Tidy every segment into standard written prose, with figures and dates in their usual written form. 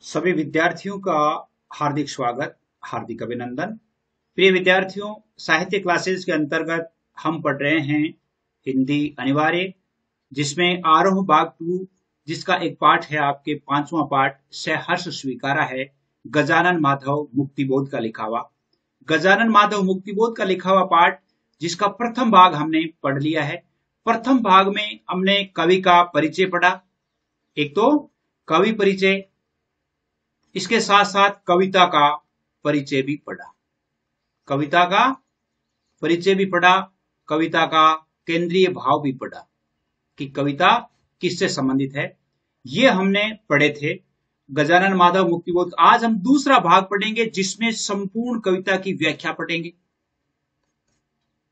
सभी विद्यार्थियों का हार्दिक स्वागत, हार्दिक अभिनंदन। प्रिय विद्यार्थियों, साहित्य क्लासेस के अंतर्गत हम पढ़ रहे हैं हिंदी अनिवार्य, जिसमें आरोह भाग 2, जिसका एक पाठ है आपके 5वां पाठ सहर्ष स्वीकारा है, गजानन माधव मुक्तिबोध का लिखा हुआ। गजानन माधव मुक्तिबोध का लिखा हुआ पाठ, जिसका प्रथम भाग हमने पढ़ लिया है। प्रथम भाग में हमने कवि का परिचय पढ़ा, एक तो कवि परिचय, इसके साथ साथ कविता का परिचय भी पढ़ा। कविता का परिचय भी पढ़ा, कविता का केंद्रीय भाव भी पढ़ा कि कविता किससे संबंधित है। ये हमने पढ़े थे गजानन माधव मुक्तिबोध। आज हम दूसरा भाग पढ़ेंगे, जिसमें संपूर्ण कविता की व्याख्या पढ़ेंगे।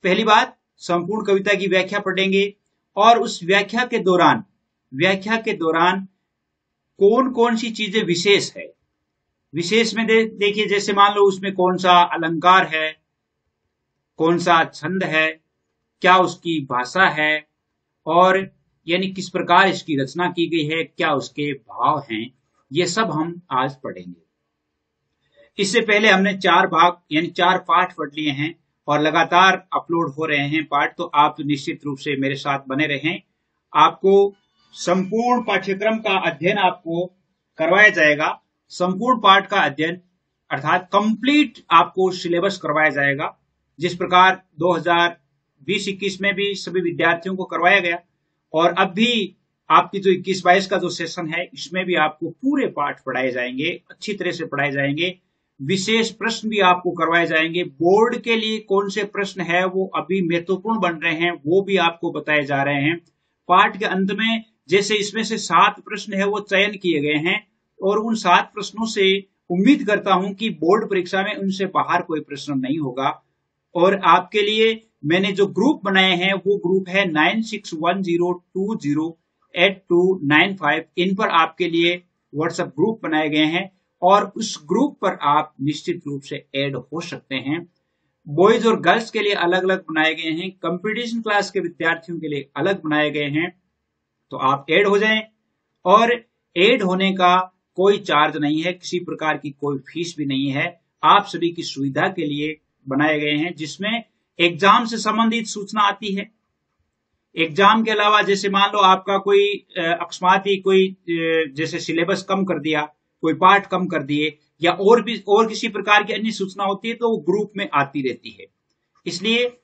पहली बात, संपूर्ण कविता की व्याख्या पढ़ेंगे और उस व्याख्या के दौरान कौन कौन सी चीजें विशेष है। विशेष में देखिए, जैसे मान लो उसमें कौन सा अलंकार है, कौन सा छंद है, क्या उसकी भाषा है, और यानी किस प्रकार इसकी रचना की गई है, क्या उसके भाव हैं, ये सब हम आज पढ़ेंगे। इससे पहले हमने 4 भाग यानी 4 पाठ पढ़ लिए हैं और लगातार अपलोड हो रहे हैं पाठ, तो आप निश्चित रूप से मेरे साथ बने रहें। आपको संपूर्ण पाठ्यक्रम का अध्ययन आपको करवाया जाएगा। संपूर्ण पाठ का अध्ययन अर्थात कंप्लीट आपको सिलेबस करवाया जाएगा, जिस प्रकार 2020-21 में भी सभी विद्यार्थियों को करवाया गया, और अब भी आपकी जो 21-22 का जो सेशन है, इसमें भी आपको पूरे पाठ पढ़ाए जाएंगे, अच्छी तरह से पढ़ाए जाएंगे। विशेष प्रश्न भी आपको करवाए जाएंगे। बोर्ड के लिए कौन से प्रश्न है वो अभी महत्वपूर्ण बन रहे हैं, वो भी आपको बताए जा रहे हैं। पाठ के अंत में जैसे इसमें से 7 प्रश्न है वो चयन किए गए हैं, और उन 7 प्रश्नों से उम्मीद करता हूं कि बोर्ड परीक्षा में उनसे बाहर कोई प्रश्न नहीं होगा। और आपके लिए मैंने जो ग्रुप बनाए हैं वो ग्रुप है 9610208295। इन पर आपके लिए व्हाट्सएप ग्रुप बनाए गए हैं और उस ग्रुप पर आप निश्चित रूप से ऐड हो सकते हैं। बॉयज और गर्ल्स के लिए अलग अलग बनाए गए हैं, कंपटीशन क्लास के विद्यार्थियों के लिए अलग बनाए गए हैं, तो आप ऐड हो जाएं। और ऐड होने का कोई चार्ज नहीं है, किसी प्रकार की कोई फीस भी नहीं है, आप सभी की सुविधा के लिए बनाए गए हैं, जिसमें एग्जाम से संबंधित सूचना आती है। एग्जाम के अलावा जैसे मान लो आपका कोई अकस्मात ही कोई जैसे सिलेबस कम कर दिया, कोई पाठ कम कर दिए, या और किसी प्रकार की अन्य सूचना होती है, तो वो ग्रुप में आती रहती है। इसलिए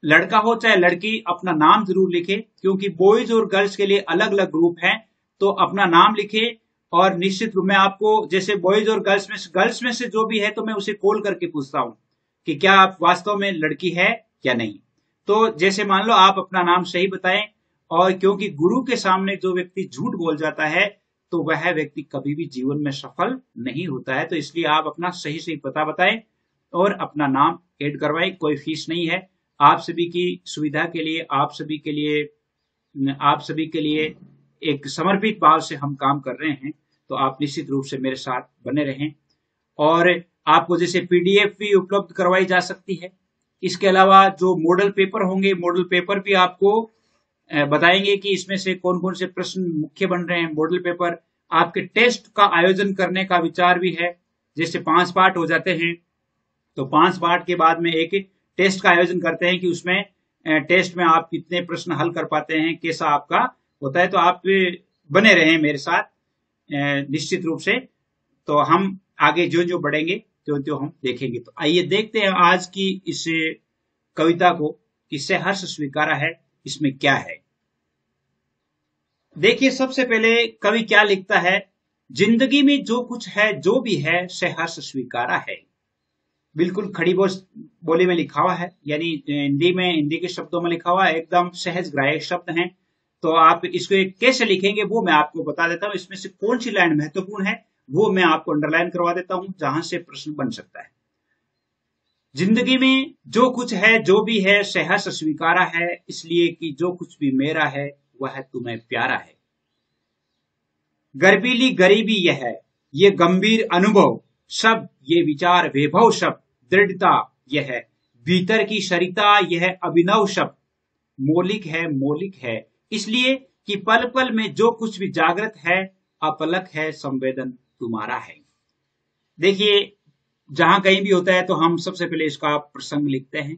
लड़का हो चाहे लड़की अपना नाम जरूर लिखे, क्योंकि बॉयज और गर्ल्स के लिए अलग अलग ग्रुप हैं, तो अपना नाम लिखे। और निश्चित रूप में आपको जैसे बॉयज और गर्ल्स में से जो भी है, तो मैं उसे कॉल करके पूछता हूं कि क्या आप वास्तव में लड़की है या नहीं। तो जैसे मान लो आप अपना नाम सही बताएं, और क्योंकि गुरु के सामने जो व्यक्ति झूठ बोल जाता है, तो वह व्यक्ति कभी भी जीवन में सफल नहीं होता है। तो इसलिए आप अपना सही सही पता बताएं और अपना नाम ऐड करवाएं। कोई फीस नहीं है, आप सभी की सुविधा के लिए, आप सभी के लिए एक समर्पित भाव से हम काम कर रहे हैं, तो आप निश्चित रूप से मेरे साथ बने रहें। और आपको जैसे पीडीएफ भी उपलब्ध करवाई जा सकती है। इसके अलावा जो मॉडल पेपर होंगे, मॉडल पेपर भी आपको बताएंगे कि इसमें से कौन कौन से प्रश्न मुख्य बन रहे हैं। मॉडल पेपर आपके टेस्ट का आयोजन करने का विचार भी है। जैसे 5 पार्ट हो जाते हैं, तो 5 पार्ट के बाद में एक टेस्ट का आयोजन करते हैं कि उसमें टेस्ट में आप कितने प्रश्न हल कर पाते हैं, कैसा आपका होता है। तो आप बने रहें मेरे साथ निश्चित रूप से। तो हम आगे जो जो बढ़ेंगे त्यों हम देखेंगे। तो आइए देखते हैं आज की इस कविता को, कि सहर्ष स्वीकारा है, इसमें क्या है। देखिए, सबसे पहले कवि क्या लिखता है। जिंदगी में जो कुछ है, जो भी है, सहर्ष स्वीकारा है। बिल्कुल खड़ी बोली में लिखा हुआ है, यानी हिंदी के शब्दों में लिखा हुआ है, एकदम सहज ग्राह्य शब्द हैं। तो आप इसको कैसे लिखेंगे वो मैं आपको बता देता हूं। इसमें से कौन सी लाइन महत्वपूर्ण है वो मैं आपको अंडरलाइन करवा देता हूं, जहां से प्रश्न बन सकता है। जिंदगी में जो कुछ है, जो भी है, सहर्ष स्वीकारा है, इसलिए कि जो कुछ भी मेरा है वह तुम्हें प्यारा है। गर्वीली गरीबी यह है, ये गंभीर अनुभव शब्द, ये विचार वैभव शब्द, दृढ़ता यह है, भीतर की सरिता यह अभिनव शब्द, मौलिक है, इसलिए कि पल पल में जो कुछ भी जागृत है, अपलक है संवेदन तुम्हारा है। देखिए, जहां कहीं भी होता है तो हम सबसे पहले इसका प्रसंग लिखते हैं,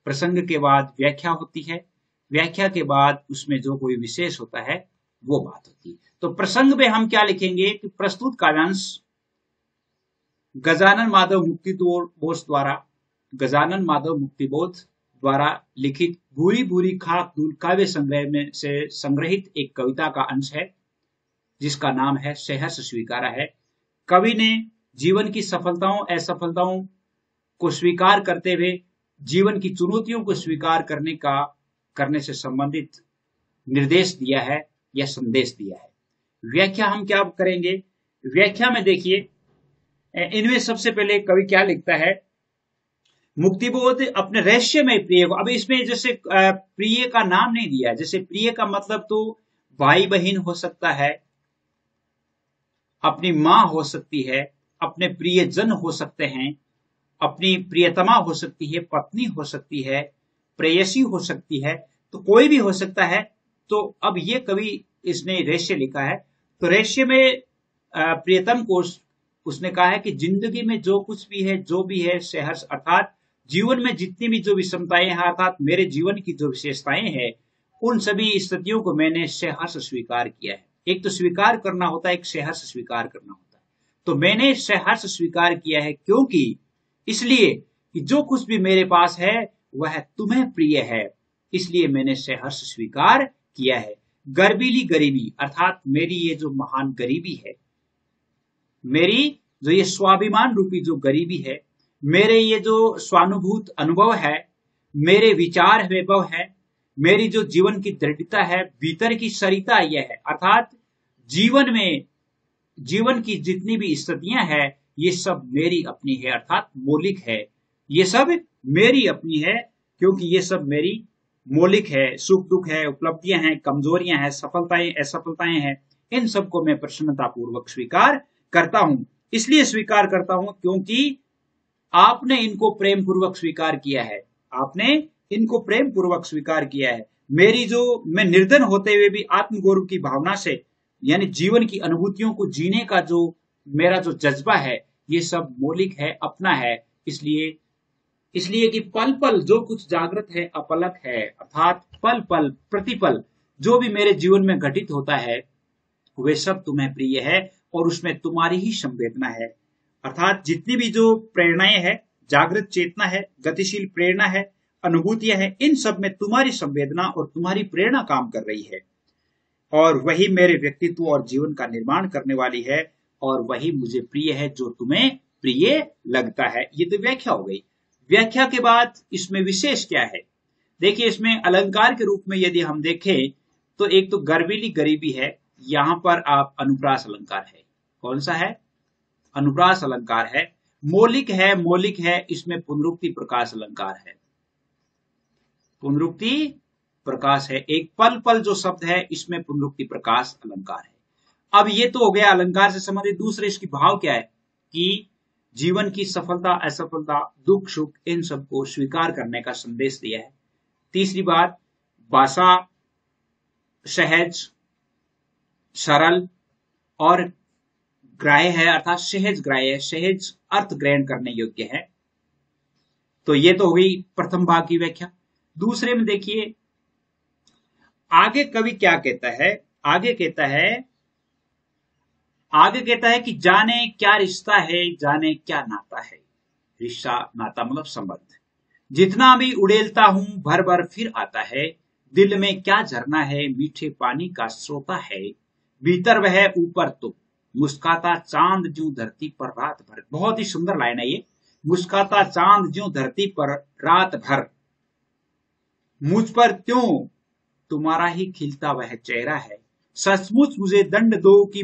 प्रसंग के बाद व्याख्या होती है, व्याख्या के बाद उसमें जो कोई विशेष होता है वो बात होती है। तो प्रसंग में हम क्या लिखेंगे कि प्रस्तुत काव्यांश गजानन माधव मुक्तिबोध द्वारा, गजानन माधव मुक्तिबोध द्वारा लिखित भूरी भूरी खाक दूल काव्य संग्रह में से संग्रहित एक कविता का अंश है, जिसका नाम है सहर्ष स्वीकारा है। कवि ने जीवन की सफलताओं असफलताओं को स्वीकार करते हुए जीवन की चुनौतियों को स्वीकार करने से संबंधित निर्देश दिया है या संदेश दिया है। व्याख्या हम क्या करेंगे? व्याख्या में देखिए, इनमें सबसे पहले कवि क्या लिखता है, मुक्तिबोध अपने रहस्यमय प्रिय को, अब इसमें जैसे प्रिय का नाम नहीं दिया, जैसे प्रिय का मतलब तो भाई बहन हो सकता है, अपनी मां हो सकती है, अपने प्रियजन हो सकते हैं, अपनी प्रियतमा हो सकती है, पत्नी हो सकती है, प्रेयसी हो सकती है, तो कोई भी हो सकता है। तो अब ये कवि इसने रहस्य लिखा है, तो रहस्य में प्रियतम को उसने कहा है कि जिंदगी में जो कुछ भी है, जो भी है सहर्ष, अर्थात जीवन में जितनी भी जो विषमताएं हैं, अर्थात मेरे जीवन की जो विशेषताएं हैं, उन सभी स्थितियों को मैंने सहर्ष स्वीकार किया है। एक तो स्वीकार करना होता है, एक सहर्ष स्वीकार करना होता है। तो मैंने सहर्ष स्वीकार किया है, क्योंकि इसलिए कि जो कुछ भी मेरे पास है वह तुम्हें प्रिय है, इसलिए मैंने सहर्ष स्वीकार किया है। गर्वीली गरीबी, अर्थात मेरी ये जो महान गरीबी है, मेरी जो ये स्वाभिमान रूपी जो गरीबी है, मेरे ये जो स्वानुभूत अनुभव है, मेरे विचार वैभव है, मेरी जो जीवन की दृढ़ता है, भीतर की सरिता यह है, अर्थात जीवन में जीवन की जितनी भी स्थितियां हैं, ये सब मेरी अपनी है, अर्थात मौलिक है। ये सब मेरी अपनी है, क्योंकि ये सब मेरी मौलिक है। सुख दुख है, उपलब्धियां हैं, कमजोरियां हैं, सफलताएं असफलताएं हैं, इन सबको मैं प्रसन्नता पूर्वक स्वीकार करता हूं। इसलिए स्वीकार करता हूं क्योंकि आपने इनको प्रेम पूर्वक स्वीकार किया है, आपने इनको प्रेम पूर्वक स्वीकार किया है। मेरी जो, मैं निर्धन होते हुए भी आत्मगौरव की भावना से, यानी जीवन की अनुभूतियों को जीने का जो मेरा जो जज्बा है, ये सब मौलिक है, अपना है। इसलिए कि पल पल जो कुछ जागृत है अपलक है, अर्थात पल पल प्रतिपल जो भी मेरे जीवन में घटित होता है वे सब तुम्हें प्रिय है और उसमें तुम्हारी ही संवेदना है। अर्थात जितनी भी जो प्रेरणाएं है, जागृत चेतना है, गतिशील प्रेरणा है, अनुभूतियां हैं, इन सब में तुम्हारी संवेदना और तुम्हारी प्रेरणा काम कर रही है, और वही मेरे व्यक्तित्व और जीवन का निर्माण करने वाली है, और वही मुझे प्रिय है जो तुम्हें प्रिय लगता है। ये तो व्याख्या हो गई। व्याख्या के बाद इसमें विशेष क्या है? देखिए, इसमें अलंकार के रूप में यदि हम देखें तो एक तो गर्वीली गरीबी है, यहां पर आप अनुप्रास अलंकार है। कौन सा है? अनुप्रास अलंकार है। मौलिक है, इसमें पुनरुक्ति प्रकाश अलंकार है, पुनरुक्ति प्रकाश है। एक पल पल जो शब्द है, इसमें पुनरुक्ति प्रकाश अलंकार है। अब ये तो हो गया अलंकार से संबंधित। दूसरे इसकी भाव क्या है कि जीवन की सफलता असफलता, दुख सुख, इन सबको स्वीकार करने का संदेश दिया है। तीसरी बात, भाषा सहज सरल और ग्राह्य है, अर्थात सहज ग्राह्य, सहज अर्थ ग्रहण करने योग्य है। तो ये तो हुई प्रथम भाग की व्याख्या। दूसरे में देखिए आगे कवि क्या कहता है। आगे कहता है कि जाने क्या रिश्ता है, जाने क्या नाता है। रिश्ता नाता मतलब संबंध। जितना भी उड़ेलता हूं भर भर फिर आता है, दिल में क्या झरना है, मीठे पानी का स्रोता है, भीतर वह ऊपर तो मुस्काता चांद ज्यों धरती पर रात भर। बहुत ही सुंदर लाइन है ये। मुस्काता चांद ज्यों धरती पर रात भर, मुझ पर त्यों तुम्हारा ही खिलता वह चेहरा है। सचमुच मुझे दंड दो कि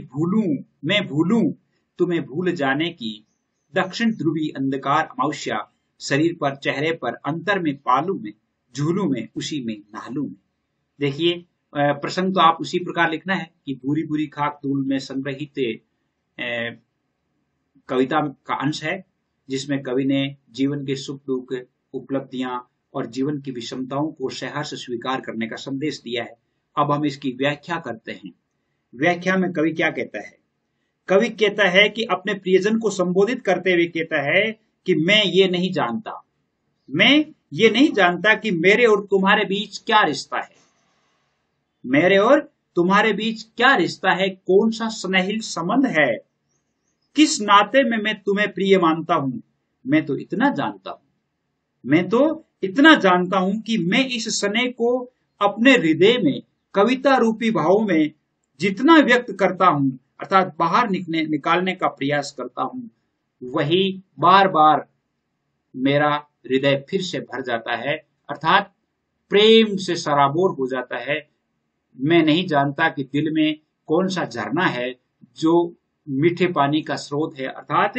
मैं भूलूं तुम्हें भूल जाने की। दक्षिण ध्रुवी अंधकार अमावस्या, शरीर पर चेहरे पर अंतर में पालू में, झूलू में उसी में नालू में। देखिए, प्रसंग तो आप उसी प्रकार लिखना है कि भूरी भूरी खाक धूल में संग्रहित कविता का अंश है, जिसमें कवि ने जीवन के सुख दुख, उपलब्धियां और जीवन की विषमताओं को सहर्ष स्वीकार करने का संदेश दिया है। अब हम इसकी व्याख्या करते हैं। व्याख्या में कवि क्या कहता है? कवि कहता है कि अपने प्रियजन को संबोधित करते हुए कहता है कि मैं ये नहीं जानता, मैं ये नहीं जानता कि मेरे और तुम्हारे बीच क्या रिश्ता है, मेरे और तुम्हारे बीच क्या रिश्ता है, कौन सा स्नेहिल संबंध है, किस नाते में मैं तुम्हें प्रिय मानता हूं। मैं तो इतना जानता हूं, मैं तो इतना जानता हूं कि मैं इस स्नेह को अपने हृदय में कविता रूपी भावों में जितना व्यक्त करता हूं, अर्थात बाहर निकालने का प्रयास करता हूं, वही बार बार मेरा हृदय फिर से भर जाता है, अर्थात प्रेम से सराबोर हो जाता है। मैं नहीं जानता कि दिल में कौन सा झरना है जो मीठे पानी का स्रोत है, अर्थात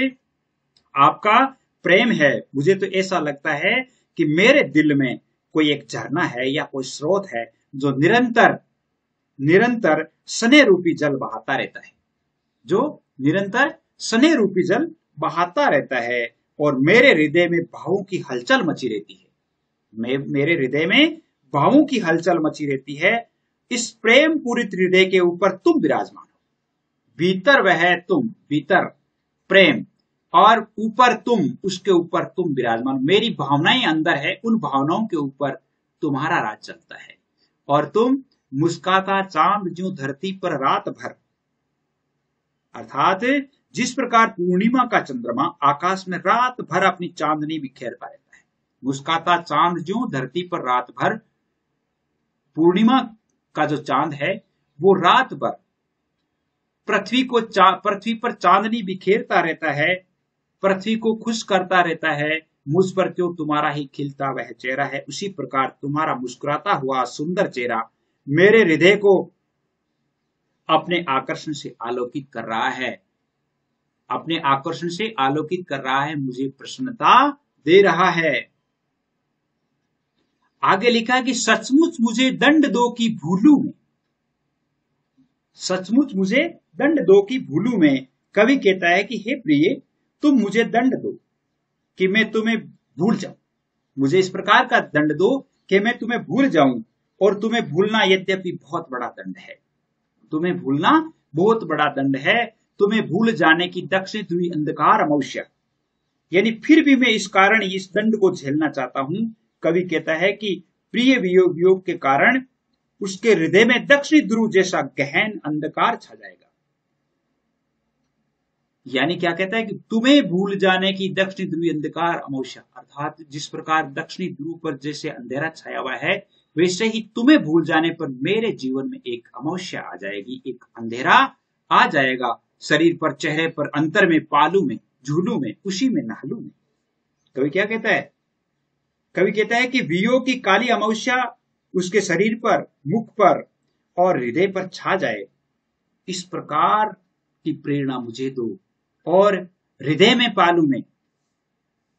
आपका प्रेम है। मुझे तो ऐसा लगता है कि मेरे दिल में कोई एक झरना है या कोई स्रोत है जो निरंतर निरंतर स्नेह रूपी जल बहाता रहता है, जो निरंतर स्नेह रूपी जल बहाता रहता है और मेरे हृदय में भावों की हलचल मची रहती है। मेरे हृदय में भावों की हलचल मची रहती है। इस प्रेम पूरित हृदय के ऊपर तुम विराजमान हो, भीतर वह तुम, भीतर प्रेम और ऊपर तुम, उसके ऊपर तुम विराजमान। मेरी भावनाएं अंदर है, उन भावनाओं के ऊपर तुम्हारा राज चलता है और तुम मुस्काता चांद जो धरती पर रात भर, अर्थात जिस प्रकार पूर्णिमा का चंद्रमा आकाश में रात भर अपनी चांदनी बिखेरता रहता है, मुस्काता चांद जो धरती पर रात भर, पूर्णिमा का जो चांद है वो रात भर पृथ्वी पर चांदनी बिखेरता रहता है, पृथ्वी को खुश करता रहता है। मुझ पर क्यों तुम्हारा ही खिलता वह चेहरा है, उसी प्रकार तुम्हारा मुस्कुराता हुआ सुंदर चेहरा मेरे हृदय को अपने आकर्षण से आलोकित कर रहा है, अपने आकर्षण से आलोकित कर रहा है, मुझे प्रसन्नता दे रहा है। आगे लिखा है कि सचमुच मुझे दंड दो कि भूलूं मैं, सचमुच मुझे दंड दो कि भूलूं मैं। कवि कहता है कि हे प्रिय, तुम मुझे दंड दो कि मैं तुम्हें भूल जाऊं, मुझे इस प्रकार का दंड दो कि मैं तुम्हें भूल जाऊं। और तुम्हें भूलना यद्यपि बहुत बड़ा दंड है, तुम्हें भूलना बहुत बड़ा दंड है, तुम्हें भूल जाने की दक्षिण ध्रुवी अंधकार अमावस्या, यानी फिर भी मैं इस कारण इस दंड को झेलना चाहता हूं। कवि कहता है कि प्रिय वियोग के कारण उसके हृदय में दक्षिणी ध्रुव जैसा गहन अंधकार छा जाएगा। यानी क्या कहता है कि तुम्हें भूल जाने की दक्षिणी ध्रुवी अंधकार अमावस्या, अर्थात जिस प्रकार दक्षिणी ध्रुव पर जैसे अंधेरा छाया हुआ है, वैसे ही तुम्हें भूल जाने पर मेरे जीवन में एक अमावस्या आ जाएगी, एक अंधेरा आ जाएगा, शरीर पर, चेहरे पर, अंतर में, पालू में, झूलू में, उसी में नहलू में। कवि क्या कहता है? कवि कहता है कि वियोग की काली अमावस्या उसके शरीर पर, मुख पर और हृदय पर छा जाए, इस प्रकार की प्रेरणा मुझे दो और हृदय में, पालू में,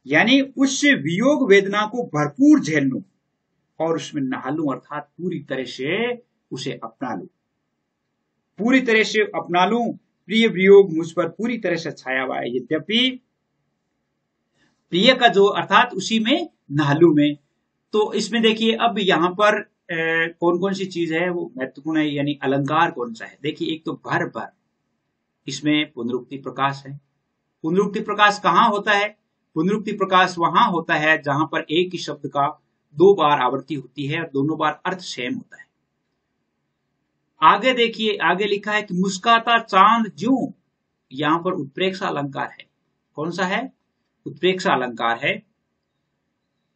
यानी उस वियोग वेदना को भरपूर झेल लूं और उसमें नहा लूं, अर्थात पूरी तरह से उसे अपना लूं, पूरी तरह से अपना लूं। प्रिय वियोग मुझ पर पूरी तरह से छाया हुआ है, यद्यपि प्रिय का जो अर्थात उसी में नहलू में। तो इसमें देखिए अब यहां पर कौन कौन सी चीज है वो महत्वपूर्ण है, यानी अलंकार कौन सा है। देखिए एक तो भर भर, इसमें पुनरुक्ति प्रकाश है। पुनरुक्ति प्रकाश कहां होता है? पुनरुक्ति प्रकाश वहां होता है जहां पर एक ही शब्द का दो बार आवृत्ति होती है और दोनों बार अर्थ सेम होता है। आगे देखिए, आगे लिखा है कि मुस्काता चांद ज्यों, यहां पर उत्प्रेक्षा अलंकार है। कौन सा है? उत्प्रेक्षा अलंकार है।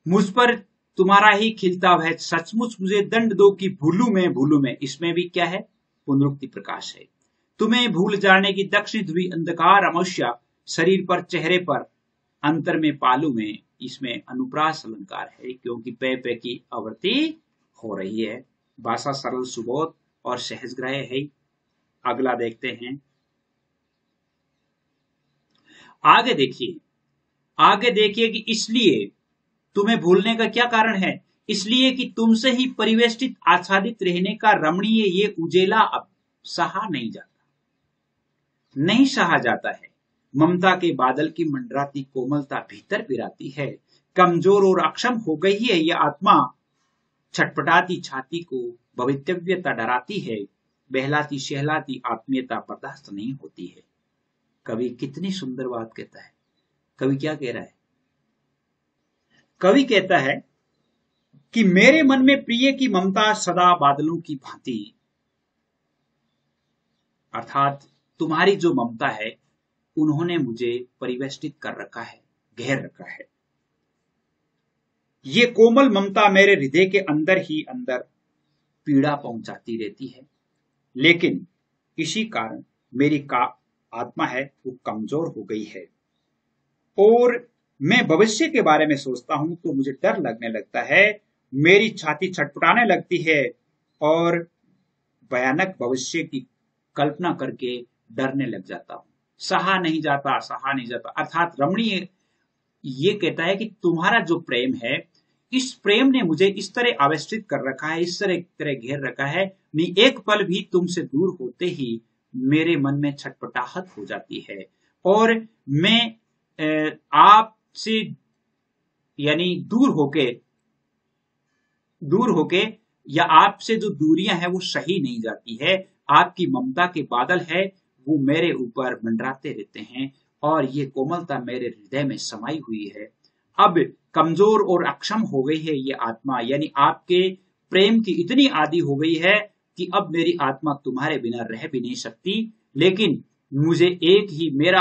मुझ पर तुम्हारा ही खिलता है, सचमुच मुझे दंड दो कि भूलू में, भूलू में, इसमें भी क्या है? पुनरुक्ति प्रकाश है। तुम्हें भूल जाने की दक्षिण ध्रुवी अंधकार अमावस्या, शरीर पर, चेहरे पर, अंतर में, पालू में, इसमें अनुप्रास अलंकार है क्योंकि पे पे की आवृत्ति हो रही है। भाषा सरल, सुबोध और सहजग्राह्य है। अगला देखते हैं। आगे देखिए, आगे देखिए कि इसलिए तुम्हें भूलने का क्या कारण है? इसलिए कि तुमसे ही परिवेष्टित आच्छादित रहने का रमणीय ये उजेला अब सहा नहीं जाता, नहीं सहा जाता है। ममता के बादल की मंडराती कोमलता भीतर पिराती है। कमजोर और अक्षम हो गई है यह आत्मा, छटपटाती छाती को भवितव्यता डराती है। बहलाती शहलाती आत्मीयता बर्दाश्त नहीं होती है। कवि कितनी सुंदर बात कहता है। कवि क्या कह रहा है? कवि कहता है कि मेरे मन में प्रिय की ममता सदा बादलों की भांति, अर्थात तुम्हारी जो ममता है उन्होंने मुझे परिवेष्टित कर रखा है, घेर रखा है। ये कोमल ममता मेरे हृदय के अंदर ही अंदर पीड़ा पहुंचाती रहती है, लेकिन इसी कारण मेरी आत्मा है वो कमजोर हो गई है, और मैं भविष्य के बारे में सोचता हूं तो मुझे डर लगने लगता है, मेरी छाती छटपटाने लगती है और भयानक भविष्य की कल्पना करके डरने लग जाता हूं। सहा नहीं जाता। अर्थात रमणीय ये कहता है कि तुम्हारा जो प्रेम है, इस प्रेम ने मुझे इस तरह आवेष्टित कर रखा है, इस तरह घेर रखा है, नहीं एक पल भी तुमसे दूर होते ही मेरे मन में छटपटाहट हो जाती है, और मैं आपसे यानी दूर होके या आपसे जो दूरियां हैं वो सही नहीं जाती है। आपकी ममता के बादल है वो मेरे ऊपर मंडराते रहते हैं, और ये कोमलता मेरे हृदय में समाई हुई है। अब कमजोर और अक्षम हो गई है ये आत्मा, यानी आपके प्रेम की इतनी आदी हो गई है कि अब मेरी आत्मा तुम्हारे बिना रह भी नहीं सकती। लेकिन मुझे एक ही मेरा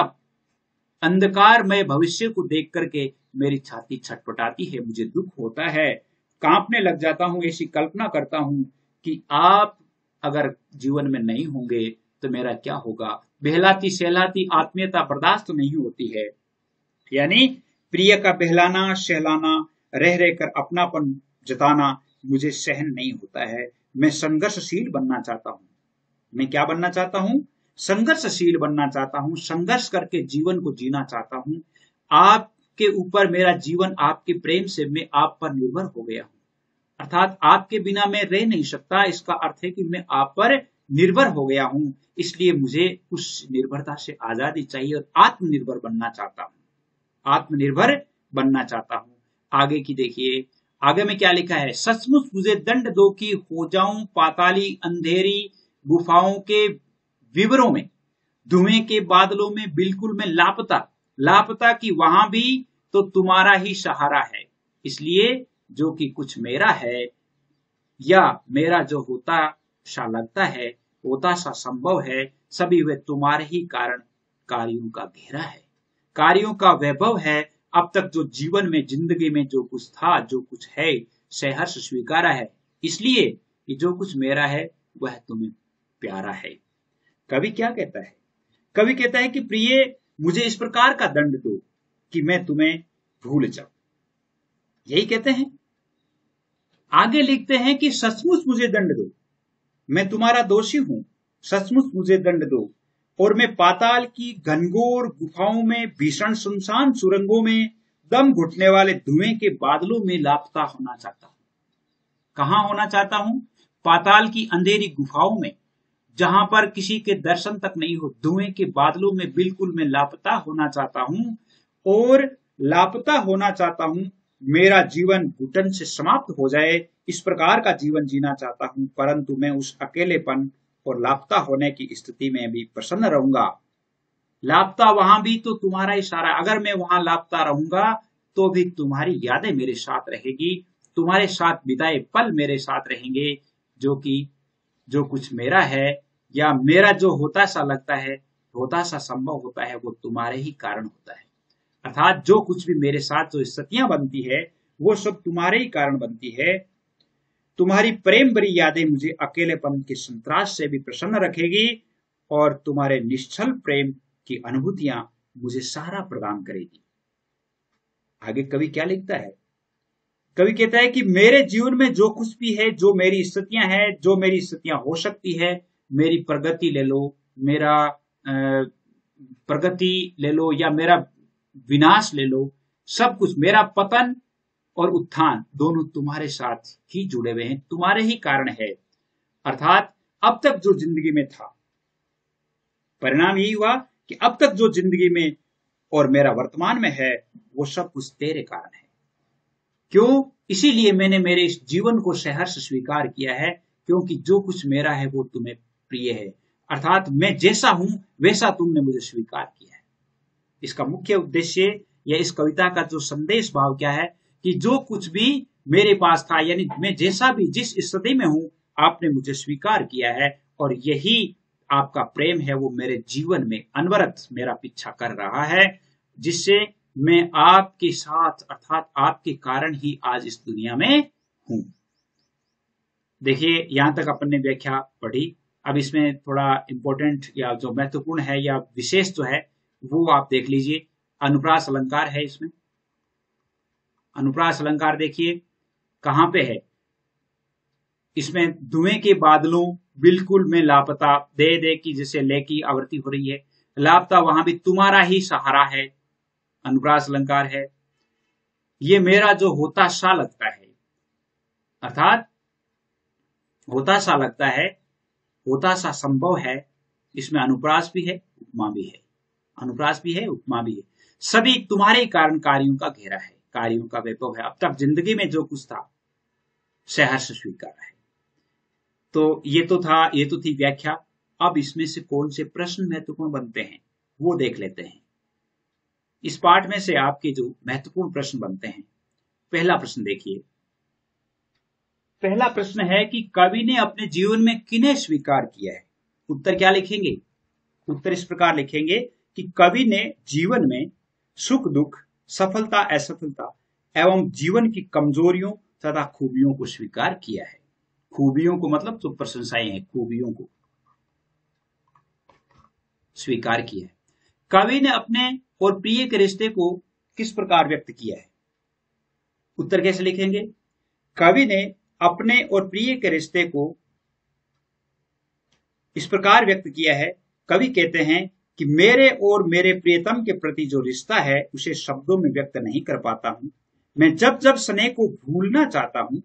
अंधकारमय भविष्य को देख करके मेरी छाती छटपटाती है, मुझे दुख होता है, कांपने लग जाता हूं, ऐसी कल्पना करता हूं कि आप अगर जीवन में नहीं होंगे तो मेरा क्या होगा। बहलाती सहलाती आत्मीयता बर्दाश्त नहीं होती है, यानी प्रिय का बहलाना सहलाना, रह रहकर अपनापन जताना मुझे सहन नहीं होता है। मैं संघर्षशील बनना चाहता हूं। मैं क्या बनना चाहता हूं? संघर्षशील बनना चाहता हूं, संघर्ष करके जीवन को जीना चाहता हूं। आपके ऊपर मेरा जीवन, आपके प्रेम से मैं आप पर निर्भर हो गया हूं, अर्थात आपके बिना मैं रह नहीं सकता। इसका अर्थ है कि मैं आप पर निर्भर हो गया हूं, इसलिए मुझे उस निर्भरता से आजादी चाहिए और आत्मनिर्भर बनना चाहता हूं। आगे की देखिए, आगे में क्या लिखा है? सचमुच मुझे दंड दो कि हो जाऊं पाताली अंधेरी गुफाओं के विवरों में, धुएं के बादलों में बिल्कुल मैं लापता कि वहां भी तो तुम्हारा ही सहारा है। इसलिए जो कि कुछ मेरा है या मेरा जो होता सा लगता है, होता सा संभव है, सभी वे तुम्हारे ही कारण कार्यों का घेरा है, कार्यों का वैभव है। अब तक जो जीवन में, जिंदगी में जो कुछ था, जो कुछ है, सहर्ष स्वीकारा है, इसलिए कि जो कुछ मेरा है वह तुम्हें प्यारा है। कवि क्या कहता है? कवि कहता है कि प्रिय मुझे इस प्रकार का दंड दो कि मैं तुम्हें भूल जाऊं। यही कहते हैं। आगे लिखते हैं कि सचमुच मुझे दंड दो, मैं तुम्हारा दोषी हूं, सचमुच मुझे दंड दो, और मैं पाताल की घनघोर गुफाओं में, भीषण सुनसान सुरंगों में, दम घुटने वाले धुएं के बादलों में लापता होना चाहता हूं। कहां होना चाहता हूं? पाताल की अंधेरी गुफाओं में, जहां पर किसी के दर्शन तक नहीं हो, धुएं के बादलों में बिल्कुल मैं लापता होना चाहता हूं, और लापता होना चाहता हूं। मेरा जीवन घुटन से समाप्त हो जाए, इस प्रकार का जीवन जीना चाहता हूं, परंतु मैं उस अकेलेपन और लापता होने की स्थिति में भी प्रसन्न रहूंगा। लापता वहां भी तो तुम्हारा इशारा, अगर मैं वहां लापता रहूंगा तो भी तुम्हारी यादें मेरे साथ रहेगी, तुम्हारे साथ बिताए पल मेरे साथ रहेंगे, जो कि जो कुछ मेरा है या मेरा जो होता सा लगता है, होता सा संभव होता है, वो तुम्हारे ही कारण होता है। अर्थात जो कुछ भी मेरे साथ जो स्थितियां बनती है वो सब तुम्हारे ही कारण बनती है। तुम्हारी प्रेम भरी यादें मुझे अकेलेपन के संतरास से भी प्रसन्न रखेगी, और तुम्हारे निश्चल प्रेम की अनुभूतियां मुझे सहारा प्रदान करेगी। आगे कवि क्या लिखता है? कवि कहता है कि मेरे जीवन में जो कुछ भी है, जो मेरी स्थितियां हैं, जो मेरी स्थितियां हो सकती है, मेरी प्रगति ले लो, मेरा प्रगति ले लो या मेरा विनाश ले लो, सब कुछ, मेरा पतन और उत्थान दोनों तुम्हारे साथ ही जुड़े हुए हैं, तुम्हारे ही कारण है। अर्थात अब तक जो जिंदगी में था, परिणाम यही हुआ कि अब तक जो जिंदगी में और मेरा वर्तमान में है वो सब कुछ तेरे कारण है। क्यों? इसीलिए मैंने मेरे इस जीवन को सहर्ष स्वीकार किया है, क्योंकि जो कुछ मेरा है वो तुम्हें प्रिय है। अर्थात मैं जैसा हूं वैसा तुमने मुझे स्वीकार किया है। इसका मुख्य उद्देश्य या इस कविता का जो संदेश भाव क्या है कि जो कुछ भी मेरे पास था, यानी मैं जैसा भी जिस स्थिति में हूं, आपने मुझे स्वीकार किया है और यही आपका प्रेम है, वो मेरे जीवन में अनवरत मेरा पीछा कर रहा है, जिससे मैं आपके साथ अर्थात आपके कारण ही आज इस दुनिया में हूं। देखिए, यहां तक अपन ने व्याख्या पढ़ी। अब इसमें थोड़ा इंपॉर्टेंट या जो महत्वपूर्ण है या विशेष जो है वो आप देख लीजिए। अनुप्रास अलंकार है इसमें। अनुप्रास अलंकार देखिए कहां पे है। इसमें धुएं के बादलों बिल्कुल में लापता, दे दे की जैसे ले की आवृत्ति हो रही है, लापता वहां भी तुम्हारा ही सहारा है, अनुप्रास अलंकार है। ये मेरा जो होता सा लगता है, अर्थात होता सा लगता है, होता सा संभव है, इसमें अनुप्रास भी है उपमा भी है, अनुप्रास भी है उपमा भी है। सभी तुम्हारे कारण कार्यों का घेरा है, कार्यों का वैभव है। अब तक जिंदगी में जो कुछ था सहर्ष स्वीकार है। तो ये तो थी व्याख्या। अब इसमें से कौन से प्रश्न महत्वपूर्ण बनते हैं वो देख लेते हैं। इस पाठ में से आपके जो महत्वपूर्ण प्रश्न बनते हैं, पहला प्रश्न देखिए। पहला प्रश्न है कि कवि ने अपने जीवन में किन्हें स्वीकार किया है। उत्तर क्या लिखेंगे? उत्तर इस प्रकार लिखेंगे कि कवि ने जीवन में सुख दुख, सफलता असफलता एवं जीवन की कमजोरियों तथा खूबियों को स्वीकार किया है। खूबियों को मतलब जो प्रशंसाएं हैं, खूबियों को स्वीकार किया है। कवि ने अपने और प्रिय के रिश्ते को किस प्रकार व्यक्त किया है। उत्तर कैसे लिखेंगे? कवि ने अपने और प्रिय के रिश्ते को इस प्रकार व्यक्त किया है। कवि कहते हैं कि मेरे और मेरे प्रियतम के प्रति जो रिश्ता है उसे शब्दों में व्यक्त नहीं कर पाता हूं। मैं जब जब स्नेह को भूलना चाहता हूं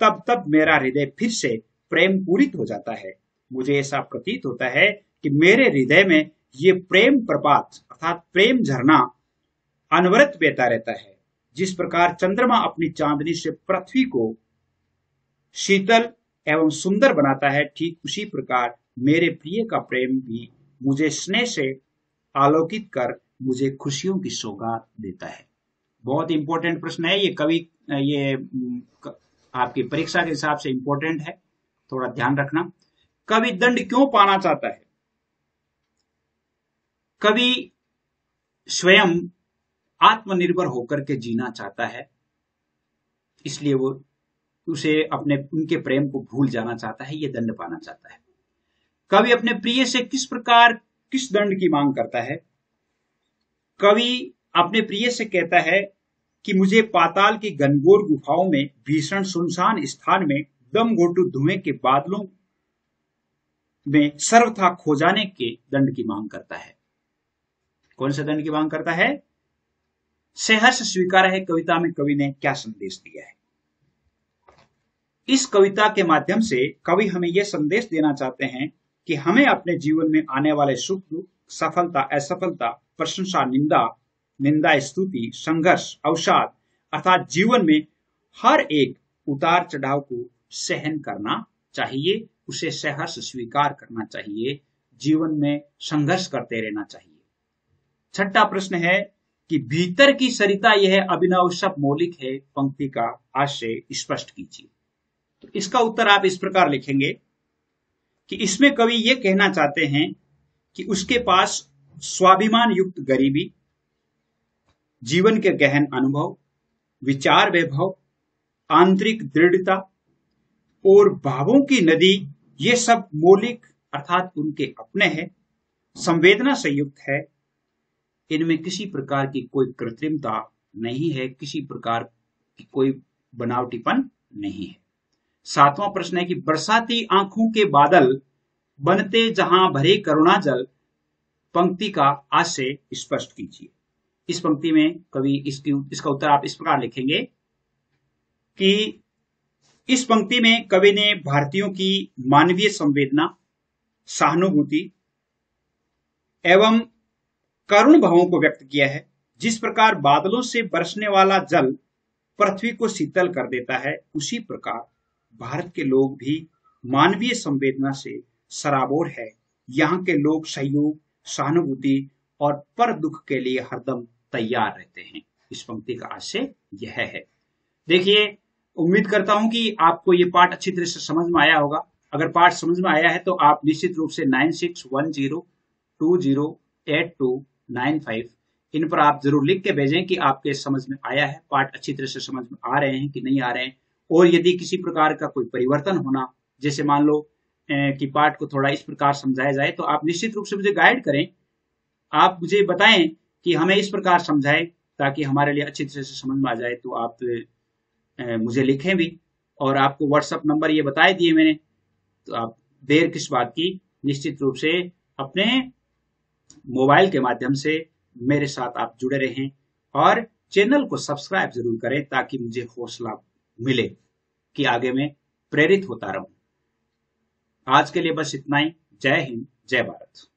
तब तब मेरा हृदय फिर से प्रेम पूरित हो जाता है। मुझे ऐसा प्रतीत होता है कि मेरे हृदय में ये प्रेम प्रपात अर्थात प्रेम झरना अनवरत बहता रहता है। जिस प्रकार चंद्रमा अपनी चांदनी से पृथ्वी को शीतल एवं सुंदर बनाता है, ठीक उसी प्रकार मेरे प्रिय का प्रेम भी मुझे स्नेह से आलोकित कर मुझे खुशियों की सौगात देता है। बहुत इंपॉर्टेंट प्रश्न है ये। कवि ये आपकी परीक्षा के हिसाब से इंपॉर्टेंट है, थोड़ा ध्यान रखना। कवि दंड क्यों पाना चाहता है? कवि स्वयं आत्मनिर्भर होकर के जीना चाहता है, इसलिए वो उनके प्रेम को भूल जाना चाहता है, ये दंड पाना चाहता है। कवि अपने प्रिय से किस दंड की मांग करता है? कवि अपने प्रिय से कहता है कि मुझे पाताल की घनघोर गुफाओं में भीषण सुनसान स्थान में दम घोटू धुएं के बादलों में सर्वथा खो जाने के दंड की मांग करता है। कौन से दंड की मांग करता है? सहर्ष स्वीकार है। कविता में कवि ने क्या संदेश दिया है? इस कविता के माध्यम से कवि हमें यह संदेश देना चाहते हैं कि हमें अपने जीवन में आने वाले सुख दुख, सफलता असफलता, प्रशंसा निंदा स्तुति, संघर्ष अवसाद अर्थात जीवन में हर एक उतार चढ़ाव को सहन करना चाहिए, उसे सहर्ष स्वीकार करना चाहिए, जीवन में संघर्ष करते रहना चाहिए। छठा प्रश्न है कि भीतर की सरिता यह अभिनव सब मौलिक है, पंक्ति का आशय स्पष्ट कीजिए। तो इसका उत्तर आप इस प्रकार लिखेंगे कि इसमें कवि ये कहना चाहते हैं कि उसके पास स्वाभिमान युक्त गरीबी, जीवन के गहन अनुभव, विचार वैभव, आंतरिक दृढ़ता और भावों की नदी, ये सब मौलिक अर्थात उनके अपने हैं, संवेदना से युक्त है, इनमें किसी प्रकार की कोई कृत्रिमता नहीं है, किसी प्रकार की कोई बनावटीपन नहीं है। सातवां प्रश्न है कि बरसाती आंखों के बादल बनते जहां भरे करुणा जल, पंक्ति का आशय स्पष्ट कीजिए। इस पंक्ति में कवि इसका उत्तर आप इस प्रकार लिखेंगे कि इस पंक्ति में कवि ने भारतीयों की मानवीय संवेदना, सहानुभूति एवं करुण भावों को व्यक्त किया है। जिस प्रकार बादलों से बरसने वाला जल पृथ्वी को शीतल कर देता है, उसी प्रकार भारत के लोग भी मानवीय संवेदना से सराबोर है। यहाँ के लोग सहयोग, सहानुभूति और पर दुख के लिए हरदम तैयार रहते हैं। इस पंक्ति का आशय यह है। देखिए, उम्मीद करता हूं कि आपको ये पाठ अच्छी तरह से समझ में आया होगा। अगर पाठ समझ में आया है तो आप निश्चित रूप से 9610208295 इन पर आप जरूर लिख के भेजें कि आपके समझ में आया है, पाठ अच्छी तरह से समझ में आ रहे हैं कि नहीं आ रहे हैं। और यदि किसी प्रकार का कोई परिवर्तन होना, जैसे मान लो कि पाठ को थोड़ा इस प्रकार समझाया जाए, तो आप निश्चित रूप से मुझे गाइड करें। आप मुझे बताएं कि हमें इस प्रकार समझाएं ताकि हमारे लिए अच्छी तरह से समझ में आ जाए। तो आप मुझे लिखें भी, और आपको व्हाट्सएप नंबर ये बताए दिए मैंने, तो आप देर किस बात की, निश्चित रूप से अपने मोबाइल के माध्यम से मेरे साथ आप जुड़े रहें और चैनल को सब्सक्राइब जरूर करें ताकि मुझे हौसला मिले कि आगे मैं प्रेरित होता रहूं। आज के लिए बस इतना ही। जय हिंद, जय भारत।